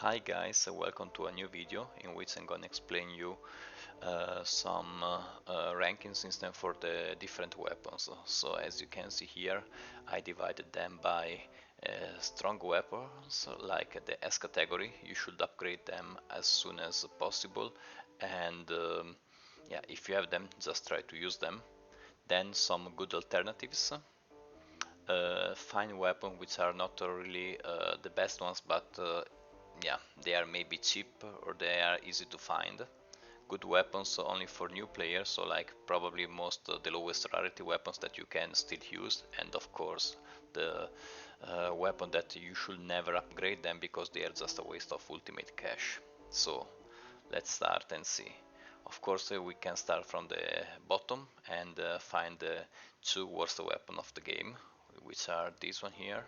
Hi guys, welcome to a new video in which I'm gonna explain you some ranking system for the different weapons. So as you can see here, I divided them by strong weapons like the S category. You should upgrade them as soon as possible, and yeah, if you have them, just try to use them. Then some good alternatives. Fine weapons which are not really the best ones, but yeah, they are maybe cheap or they are easy to find. Good weapons only for new players, so like probably most the lowest rarity weapons that you can still use, and of course the weapon that you should never upgrade them because they are just a waste of ultimate cash. So let's start and see. Of course we can start from the bottom and find the two worst weapons of the game, which are this one here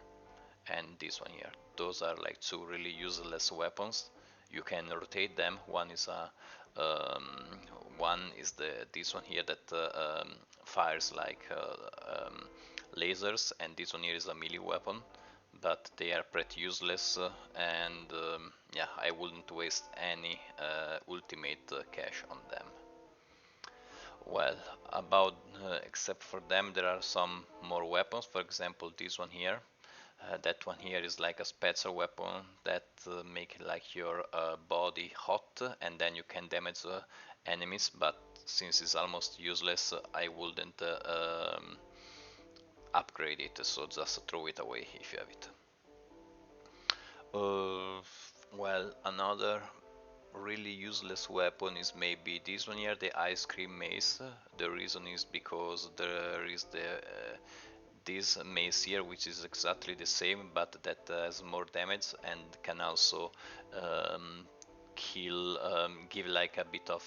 and this one here. Those are like two really useless weapons. You can rotate them. One is this one here that fires like lasers, and this one here is a melee weapon. But they are pretty useless, and yeah, I wouldn't waste any ultimate cash on them. Well, about except for them, there are some more weapons. For example, this one here. That one here is like a special weapon that make like your body hot, and then you can damage enemies. But since it's almost useless, I wouldn't upgrade it. So just throw it away if you have it. Well, another really useless weapon is maybe this one here, the ice cream mace. The reason is because there is this mace here, which is exactly the same, but that has more damage and can also um, give like a bit of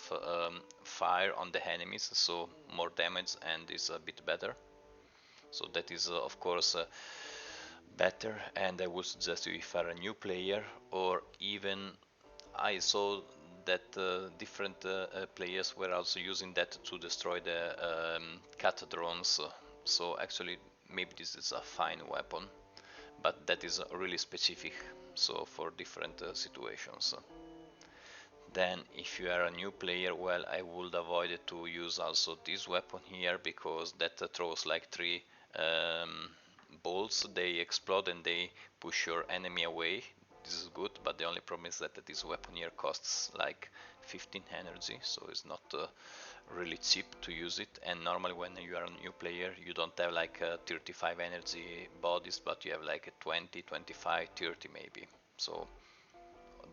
fire on the enemies, so more damage and is a bit better. So that is of course better, and I would suggest you if you are a new player, or even I saw that different players were also using that to destroy the cat drones. So actually, maybe this is a fine weapon, but that is really specific. So for different situations. Then, if you are a new player, well, I would avoid to use also this weapon here because that throws like three um, bolts. They explode and they push your enemy away. This is good, but the only problem is that this weapon here costs like 15 energy, so it's not really cheap to use it. And normally when you are a new player, you don't have like 35 energy bodies, but you have like 20, 25, 30 maybe. So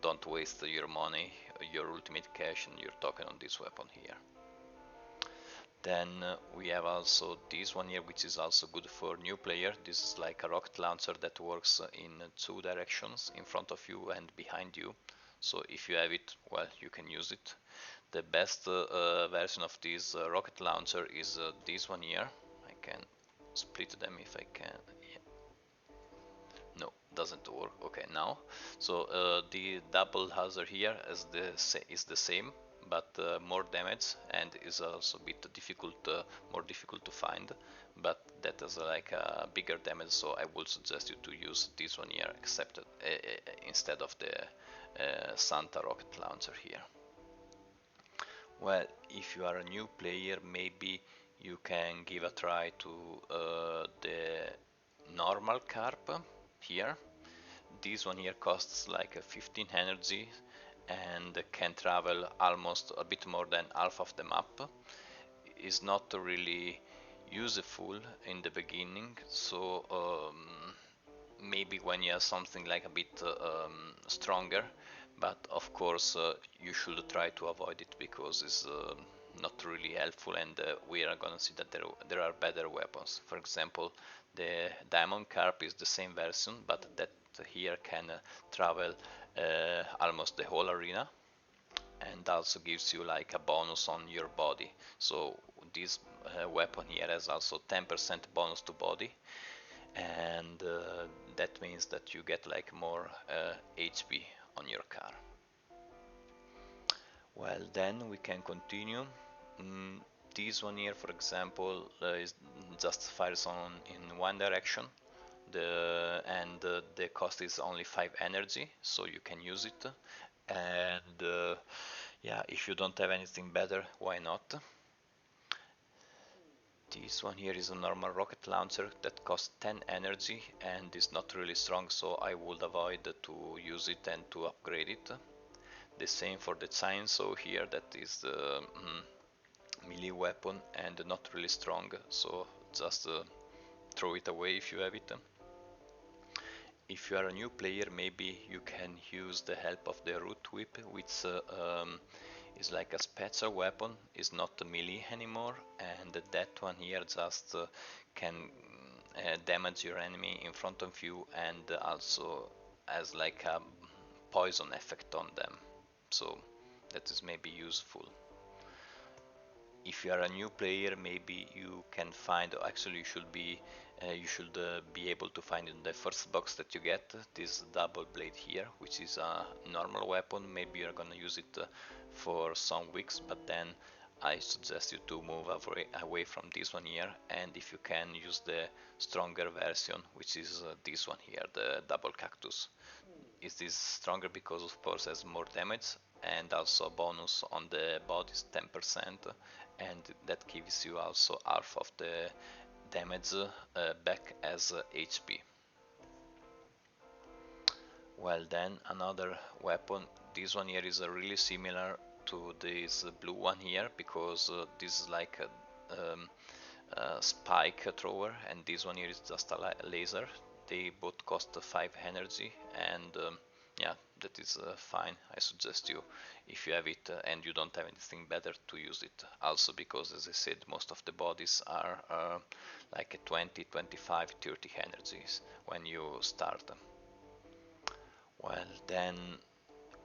don't waste your money, your ultimate cash, and you're talking on this weapon here. Then we have also this one here, which is also good for new player. This is like a rocket launcher that works in two directions, in front of you and behind you. So if you have it, well, you can use it. The best version of this rocket launcher is this one here. I can split them if I can. No, doesn't work. Okay, now. So the double hazard here is the same, but more damage, and is also a bit difficult, more difficult to find. But that is like a bigger damage, so I would suggest you to use this one here, except instead of the Santa rocket launcher here. Well, if you are a new player, maybe you can give a try to the normal carp here. This one here costs like 15 energy and can travel almost a bit more than half of the map. Is not really useful in the beginning, so maybe when you have something like a bit stronger, but of course you should try to avoid it because it's not really helpful, and we are gonna see that there are better weapons. For example, the diamond carp is the same version, but that here can travel almost the whole arena, and also gives you like a bonus on your body. So this weapon here has also 10% bonus to body, and that means that you get like more HP on your car. Well, then we can continue. Mm, this one here, for example, is just fires on in one direction. the cost is only 5 energy, so you can use it. And yeah, if you don't have anything better, why not? This one here is a normal rocket launcher that costs 10 energy and is not really strong, so I would avoid to use it and to upgrade it. The same for the chainsaw here, that is the melee weapon and not really strong, so just throw it away if you have it. If you are a new player, maybe you can use the help of the root whip, which is like a special weapon, is not a melee anymore, and that one here just can damage your enemy in front of you and also has like a poison effect on them, so that is maybe useful. If you are a new player, maybe you can find, actually you should be able to find in the first box that you get this double blade here, which is a normal weapon. Maybe you're gonna use it for some weeks, but then I suggest you to move away from this one here, and if you can, use the stronger version, which is this one here, the double cactus. It is stronger because of course has more damage, and also a bonus on the body's 10%, and that gives you also half of the damage back as HP. Well, then another weapon, this one here is really similar to this blue one here, because this is like a spike thrower, and this one here is just a laser. They both cost 5 energy, and yeah, that is fine. I suggest you, if you have it and you don't have anything better, to use it. Also because, as I said, most of the bodies are like 20, 25, 30 energies when you start. Well, then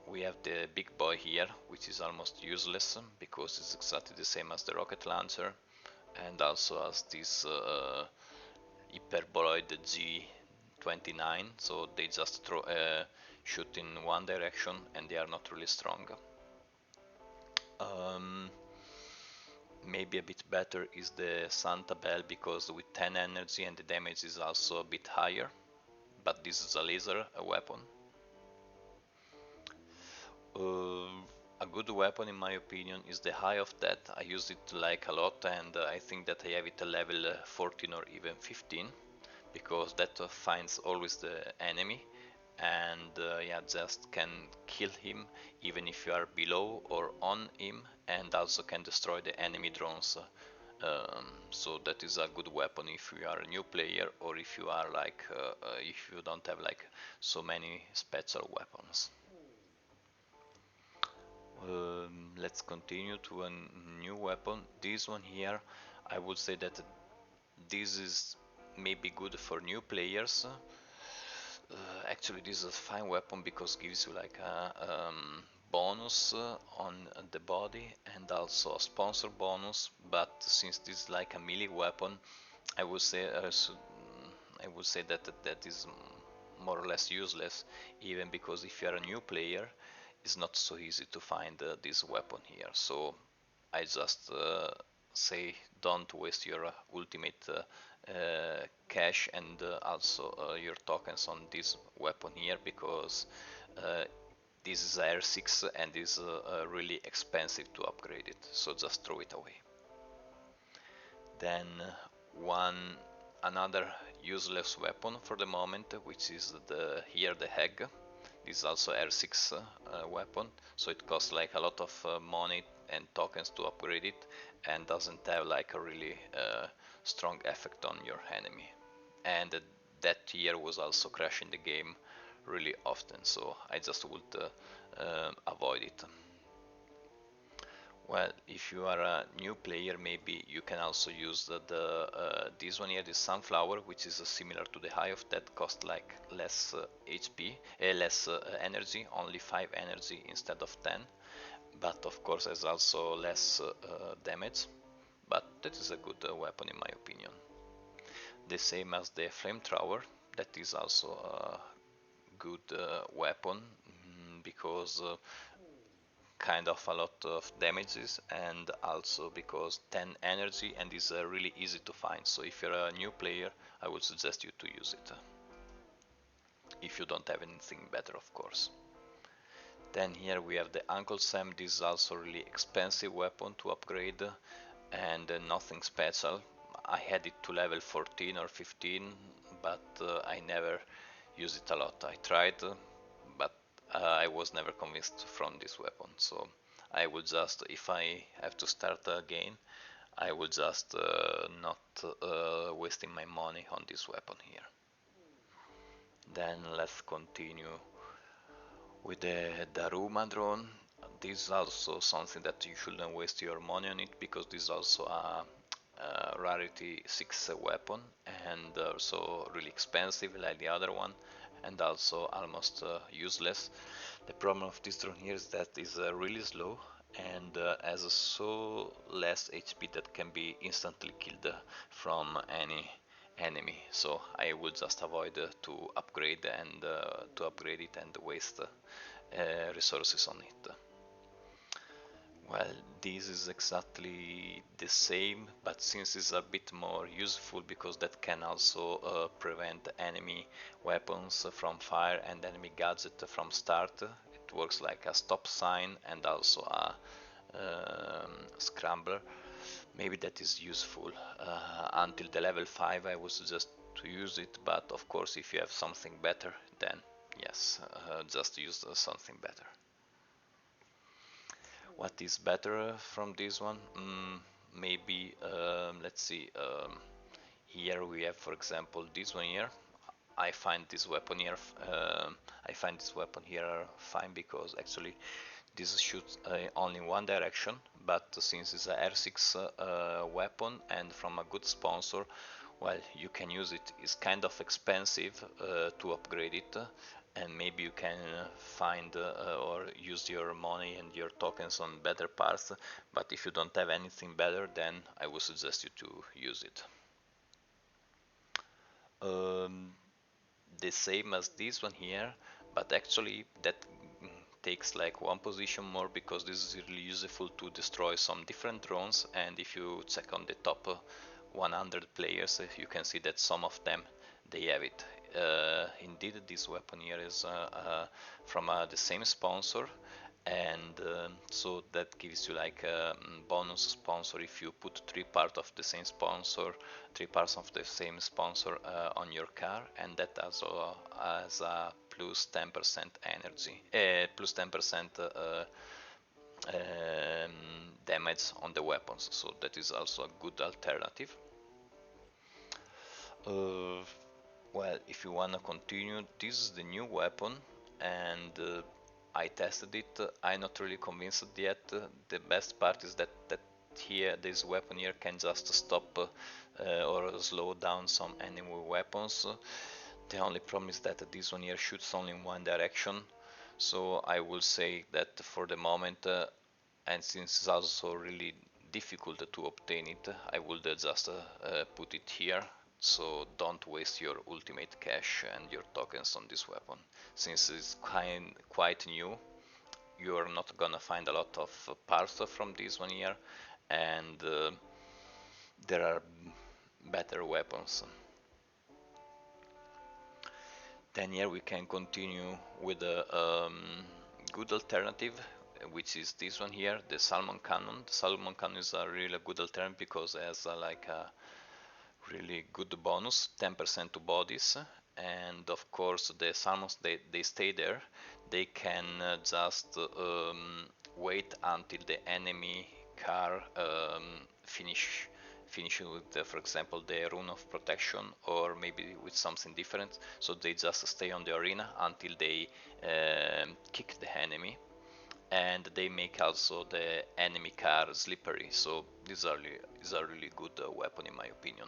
we have the big boy here, which is almost useless because it's exactly the same as the rocket launcher, and also as this hyperboloid G29, so they just shoot in one direction and they are not really strong. Um, Maybe a bit better is the Santa Bell, because with 10 energy and the damage is also a bit higher, but this is a laser weapon. A good weapon in my opinion is the Eye of Death. I use it like a lot, and I think that I have it a level 14 or even 15, because that finds always the enemy, and yeah, just can kill him even if you are below or on him, and also can destroy the enemy drones. So that is a good weapon if you are a new player, or if you are like if you don't have like so many special weapons. Let's continue to a new weapon. This one here, I would say that this is maybe good for new players. Actually, this is a fine weapon because it gives you like a bonus on the body and also a sponsor bonus. But since this is like a melee weapon, I would say that is more or less useless. Even because if you are a new player, it's not so easy to find this weapon here. So I just say don't waste your ultimate cash and also your tokens on this weapon here, because this is R6 and is really expensive to upgrade it, so just throw it away. Then another useless weapon for the moment, which is the egg. This is also R6 weapon, so it costs like a lot of money and tokens to upgrade it, and doesn't have like a really strong effect on your enemy. And that here was also crashing the game really often, so I just would avoid it. Well, if you are a new player, maybe you can also use this one here, the sunflower, which is similar to the Eye of Death, cost like less HP, less energy, only 5 energy instead of 10, but of course has also less damage, but that is a good weapon in my opinion. The same as the flamethrower, that is also a good weapon, because kind of a lot of damages, and also because 10 energy and is really easy to find. So if you're a new player, I would suggest you to use it. if you don't have anything better, of course. Then here we have the Uncle Sam. This is also really expensive weapon to upgrade, and nothing special. I had it to level 14 or 15, but I never used it a lot. I tried, but I was never convinced from this weapon. So I would just, if I have to start again, I would just not wasting my money on this weapon here. Then let's continue with the Daruma drone. This is also something that you shouldn't waste your money on it, because this is also a rarity 6 weapon, and also really expensive like the other one, and also almost useless. The problem of this drone here is that it's really slow, and has so less HP that can be instantly killed from any enemy. So I would just avoid to upgrade it and waste resources on it. Well, this is exactly the same, but since it's a bit more useful, because that can also prevent enemy weapons from fire and enemy gadget from start. It works like a stop sign and also a scrambler. Maybe that is useful. Until the level 5 I would suggest to use it, but of course if you have something better, then yes, just use something better. What is better from this one? Maybe let's see. Here we have, for example, this one here. I find this weapon here. I find this weapon here fine, because actually this shoots only in one direction. But since it's a R6 weapon and from a good sponsor, well, you can use it. It's kind of expensive to upgrade it, and maybe you can find or use your money and your tokens on better parts, but if you don't have anything better, then I would suggest you to use it. um, the same as this one here, but actually that takes like one position more, because this is really useful to destroy some different drones. And if you check on the top 100 players, you can see that some of them they have it. Indeed, this weapon here is from the same sponsor, and so that gives you like a bonus sponsor if you put three parts of the same sponsor on your car, and that also has a plus 10% energy, plus 10% damage on the weapons, so that is also a good alternative. uh, well, if you wanna continue, this is the new weapon, and I tested it. I'm not really convinced yet. The best part is that here this weapon here can just stop or slow down some enemy weapons. The only problem is that this one here shoots only in one direction. So I will say that for the moment, and since it's also really difficult to obtain it, I would just put it here. So don't waste your ultimate cash and your tokens on this weapon. Since it's quite new, you are not gonna find a lot of parts from this one here, and there are better weapons. Then here we can continue with a good alternative, which is this one here, the Salmon Cannon. The Salmon Cannon is a really good alternative because it has like a really good bonus, 10% to bodies, and of course the salmons they stay there. They can just wait until the enemy car finish with for example the rune of protection, or maybe with something different, so they just stay on the arena until they kick the enemy, and they make also the enemy car slippery. So this is a really good weapon in my opinion.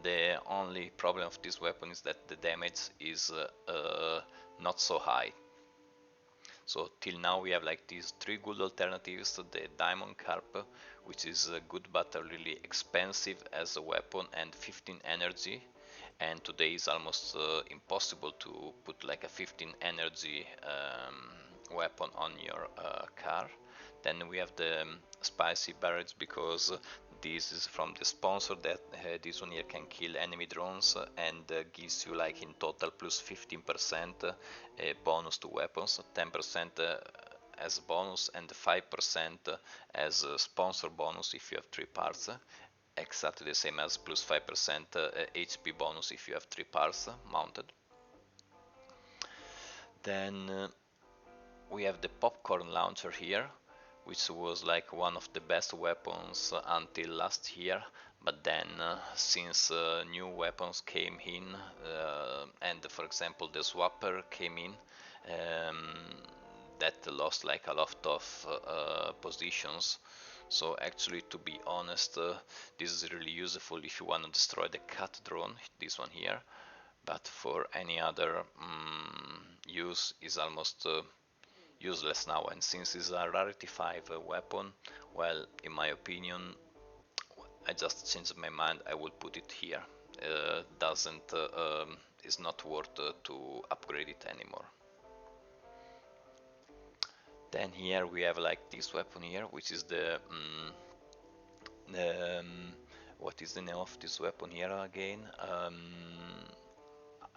The only problem of this weapon is that the damage is not so high. So till now we have like these three good alternatives: the diamond carp, which is good but really expensive as a weapon, and 15 energy, and today is almost impossible to put like a 15 energy weapon on your car. Then we have the spicy barrels, because this is from the sponsor, that this one here can kill enemy drones and gives you like in total plus 15% bonus to weapons, 10% as bonus and 5% as a sponsor bonus if you have 3 parts, exactly the same as plus 5% HP bonus if you have 3 parts mounted. Then we have the popcorn launcher here, which was like one of the best weapons until last year, but then since new weapons came in and for example the swapper came in, that lost like a lot of positions. So actually, to be honest, this is really useful if you want to destroy the cat drone, this one here, but for any other use is almost useless now. And since it's a rarity 5 weapon, well, in my opinion, I just changed my mind, I will put it here. Doesn't is not worth to upgrade it anymore. Then here we have like this weapon here, which is the what is the name of this weapon here again?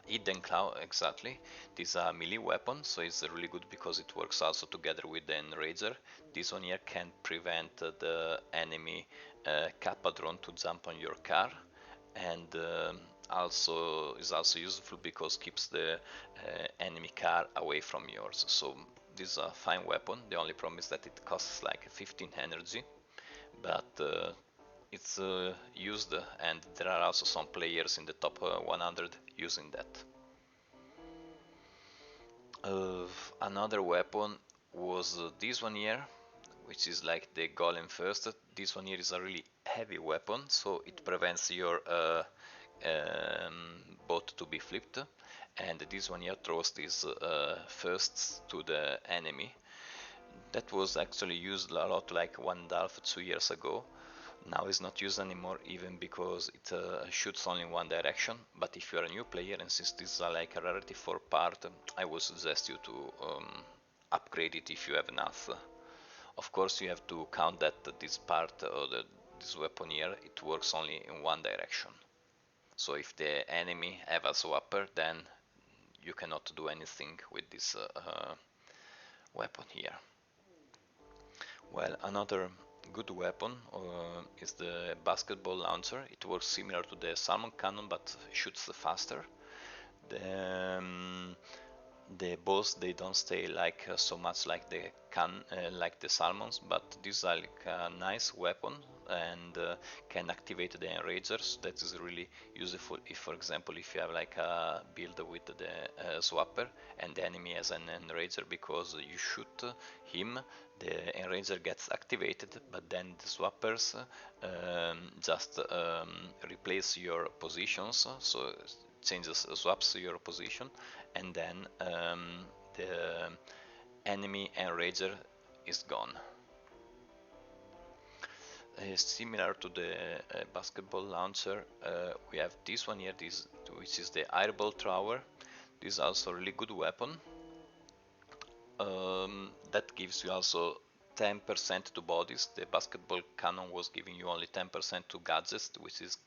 Hidden Cloud, exactly. This is a melee weapon, so it's really good because it works also together with the Enrager. This one here can prevent the enemy Kappa drone to jump on your car, and also is also useful because keeps the enemy car away from yours. So this is a fine weapon. The only problem is that it costs like 15 energy, but it's used, and there are also some players in the top 100 using that. Another weapon was this one here, which is like the golem first. This one here is a really heavy weapon, so it prevents your boat to be flipped, and this one here throws these firsts to the enemy. That was actually used a lot like 1.5 2 years ago. Now it's not used anymore, even because it shoots only in one direction. But if you are a new player, and since this is like a rarity 4 part, I would suggest you to upgrade it if you have enough. Of course, you have to count that this part or this weapon here, it works only in one direction. So if the enemy have a swapper, then you cannot do anything with this weapon here. Well, another good weapon is the basketball launcher. It works similar to the salmon cannon, but shoots faster. The balls, they don't stay like so much like the salmons, but this is like a nice weapon and can activate the enragers. That is really useful if, for example, if you have like a build with the swapper and the enemy has an enrager, because you shoot him, the enrager gets activated, but then the swappers just replace your positions, so swaps your position, and then the enemy enrager is gone. Similar to the basketball launcher, we have this one here, which is the airball thrower. This is also a really good weapon. That gives you also 10% to bodies. The basketball cannon was giving you only 10% to gadgets, which is,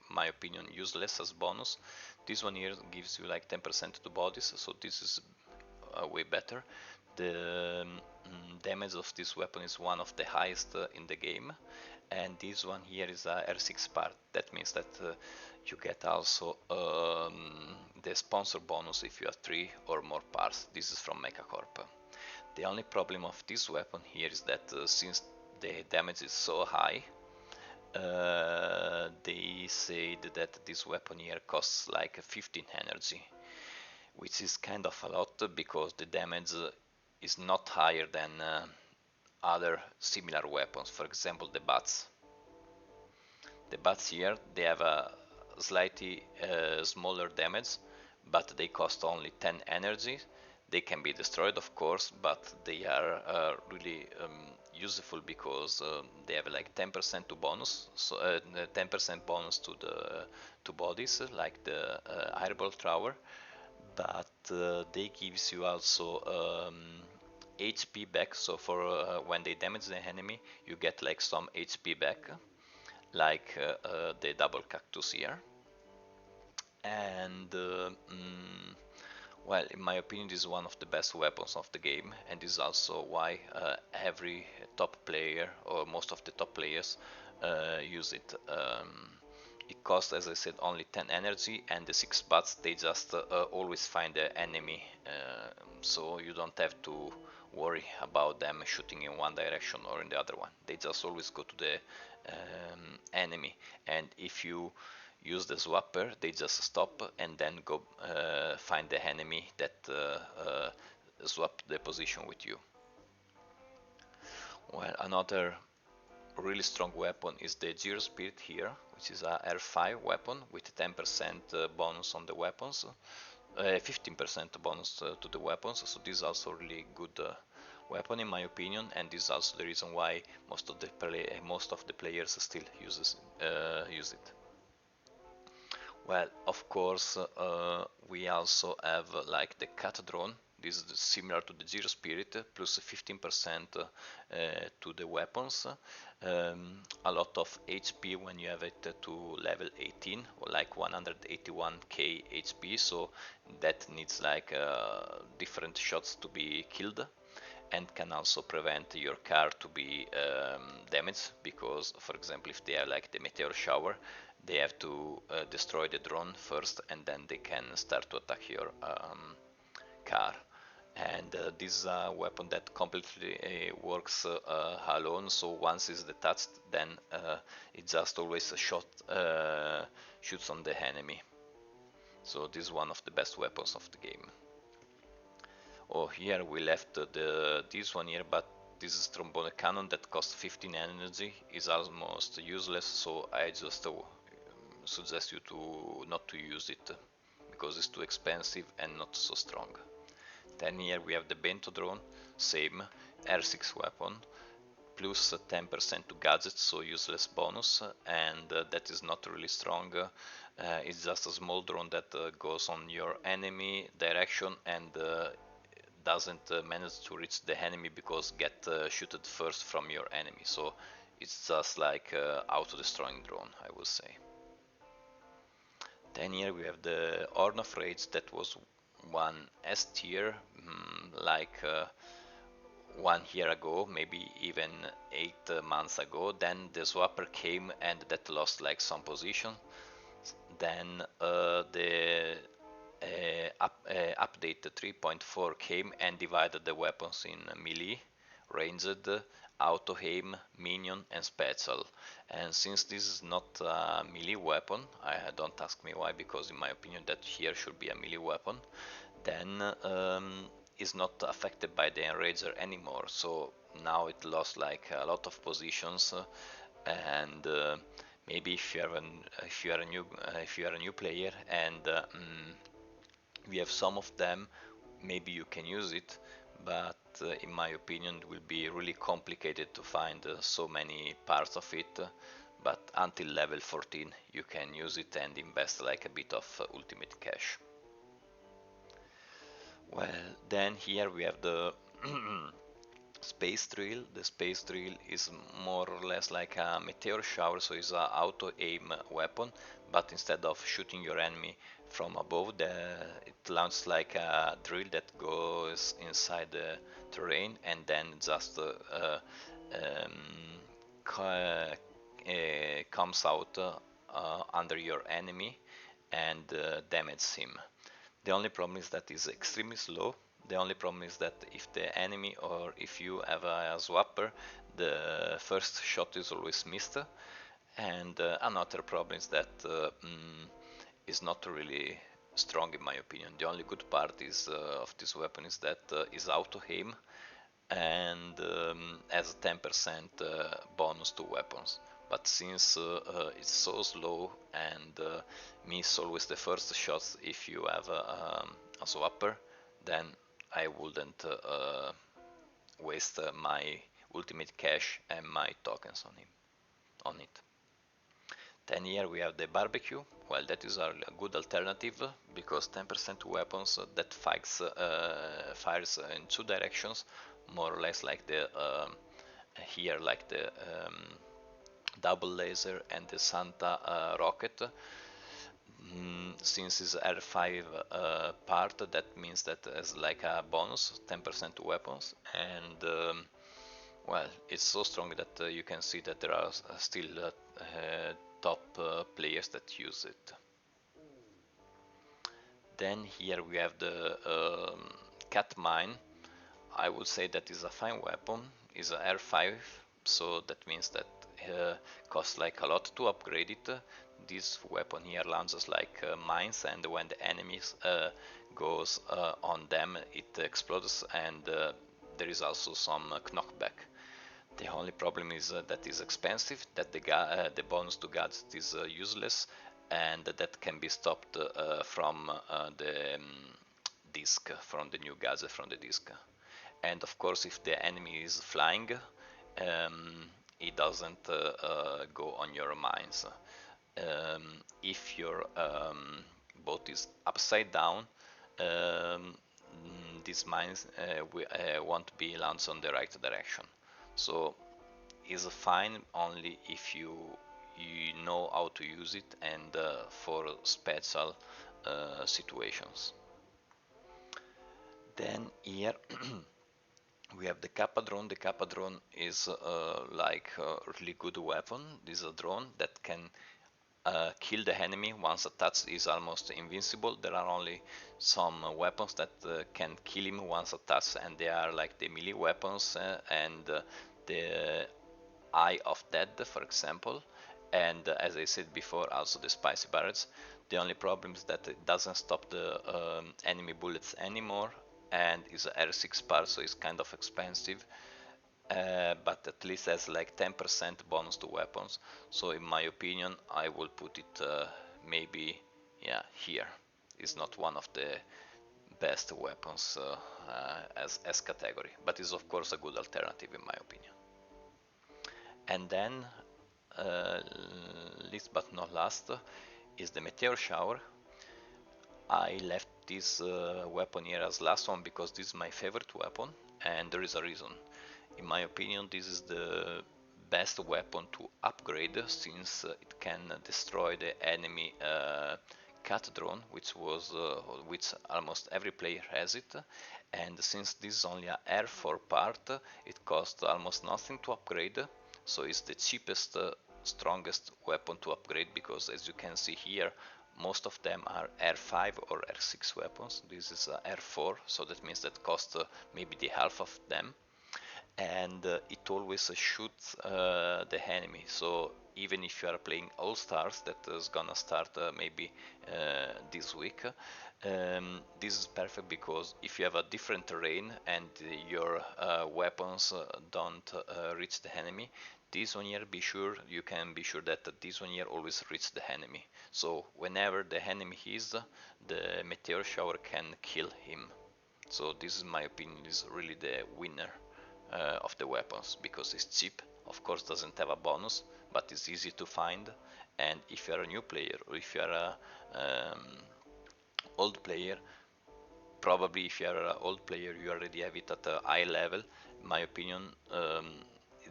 in my opinion, useless as bonus. This one here gives you like 10% to bodies, so this is way better. The damage of this weapon is one of the highest in the game, and this one here is a R6 part. That means that you get also the sponsor bonus if you have 3 or more parts. This is from Mechacorp. The only problem of this weapon here is that since the damage is so high, they said that this weapon here costs like 15 energy, which is kind of a lot because the damage is not higher than other similar weapons. For example, the bats. The bats here, they have a slightly smaller damage, but they cost only 10 energy. They can be destroyed, of course, but they are really useful because they have like 10% to bonus, so 10% bonus to the bodies, like the airball thrower, but they gives you also HP back. So for when they damage the enemy, you get like some HP back, like the double cactus here. And well, in my opinion, this is one of the best weapons of the game, and this is also why every top player, or most of the top players, use it. It costs, as I said, only 10 energy, and the 6 bats, they just always find the enemy, so you don't have to worry about them shooting in one direction or in the other one. They just always go to the enemy, and if you use the swapper, they just stop and then go find the enemy that swap the position with you. Well, another really strong weapon is the Giro Spirit here, which is a R5 weapon with 10% bonus on the weapons, 15% bonus to the weapons, so this is also really good weapon in my opinion, and this is also the reason why most of the players still use it. Well, of course, we also have like the cat drone. This is similar to the Zero Spirit, plus 15% to the weapons. A lot of HP when you have it to level 18, or like 181k HP, so that needs like different shots to be killed, and can also prevent your car to be damaged, because for example if they have like the meteor shower, they have to destroy the drone first and then they can start to attack your car. And this is a weapon that completely works alone, so once it's detached, then it just always shoots on the enemy. So this is one of the best weapons of the game. Oh, here we left this one here, but this is trombone cannon that costs 15 energy, is almost useless, so I just suggest you to not to use it because it's too expensive and not so strong. Then here we have the bento drone, same R6 weapon, plus 10% to gadgets, so useless bonus, and that is not really strong. It's just a small drone that goes on your enemy direction and doesn't manage to reach the enemy because get shooted first from your enemy, so it's just like auto-destroying drone, I would say. Then here we have the Horn of Rage, that was one S tier, like 1 year ago, maybe even 8 months ago. Then the swapper came and that lost like some position. Then the update 3.4 came and divided the weapons in melee, ranged, auto aim, minion and special. And since this is not a melee weapon, don't ask me why, because in my opinion that here should be a melee weapon, then is not affected by the enrager anymore, so now it lost like a lot of positions, and maybe if you are a new player and we have some of them, maybe you can use it, but in my opinion it will be really complicated to find so many parts of it, but until level 14 you can use it and invest like a bit of ultimate cash. Well, then here we have the space drill. The space drill is more or less like a meteor shower, so it's a auto aim weapon, but instead of shooting your enemy from above, it launches like a drill that goes inside the terrain and then just comes out under your enemy and damages him. The only problem is that it's extremely slow. The only problem is that if the enemy or if you have a swapper, the first shot is always missed. And another problem is that is not really strong in my opinion. The only good part is of this weapon is that is auto aim and has 10% bonus to weapons. But since it's so slow and miss always the first shots if you have a swapper, then I wouldn't waste my ultimate cash and my tokens on it. Then here we have the barbecue. Well, that is a good alternative because 10% weapons that fires in two directions, more or less like the here like the double laser and the Santa rocket. Since it's R5 part, that means that as like a bonus 10% to weapons, and well, it's so strong that you can see that there are still top players that use it. Then here we have the cat mine. I would say that is a fine weapon, is a R5, so that means that costs like a lot to upgrade it. This weapon here launches like mines, and when the enemies goes on them, it explodes, and there is also some knockback. The only problem is that it's expensive, that the bonus to gadget is useless, and that can be stopped from the disc, from the new gadget from the disc. And of course, if the enemy is flying, it doesn't go on your mines. If your boat is upside down, these mines won't be launched on the right direction. So is fine only if you know how to use it, and for special situations. Then here we have the Kappa drone. The Kappa drone is like a really good weapon. This is a drone that can kill the enemy once attached. Is almost invincible. There are only some weapons that can kill him once attached, and they are like the melee weapons and the Eye of Death, for example, and as I said before, also the spicy barrels. The only problem is that it doesn't stop the enemy bullets anymore, and is a R6 part, so it's kind of expensive, but at least has like 10% bonus to weapons. So in my opinion, I will put it maybe, yeah, here. It's not one of the best weapons as category, but is of course a good alternative in my opinion. And then, least but not last, is the meteor shower. I left this weapon here as last one because this is my favorite weapon, and there is a reason. In my opinion, this is the best weapon to upgrade, since it can destroy the enemy cat drone, which almost every player has it, and since this is only a R4 part, it costs almost nothing to upgrade, so it's the cheapest strongest weapon to upgrade, because as you can see here, most of them are R5 or R6 weapons. This is R4, so that means that costs maybe the half of them, and it always shoots the enemy. So even if you are playing All Stars, that is gonna start maybe this week, this is perfect, because if you have a different terrain and your weapons don't reach the enemy, this one here, you can be sure that this one here always reaches the enemy. So whenever the enemy is, the meteor shower can kill him. So this is my opinion, is really the winner of the weapons, because it's cheap, of course doesn't have a bonus, but it's easy to find, and if you are a new player, or if you are a old player, probably if you are an old player you already have it at a high level. In my opinion,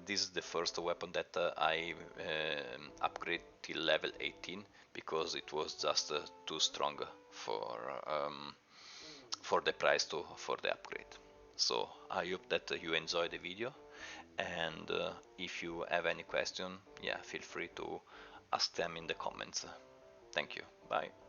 this is the first weapon that I upgrade till level 18, because it was just too strong for the price for the upgrade. So I hope that you enjoy the video, and if you have any question, yeah, feel free to ask them in the comments. Thank you. Bye.